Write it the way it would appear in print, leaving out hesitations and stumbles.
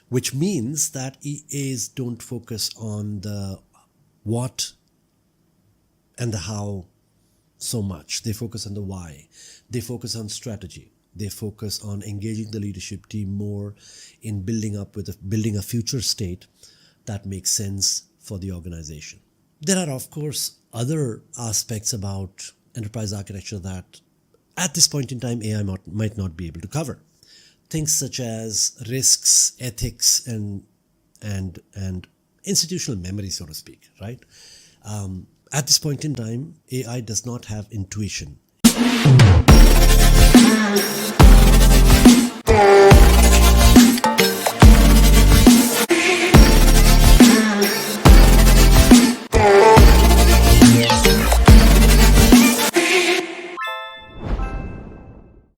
which means that EAs don't focus on the what and the how so much. They focus on the why. They focus on strategy. They focus on engaging the leadership team more in building a future state that makes sense for the organization. There are, of course, other aspects about enterprise architecture that at this point in time AI might not be able to cover. Things such as risks, ethics, and institutional memory, so to speak, right? At this point in time, AI does not have intuition.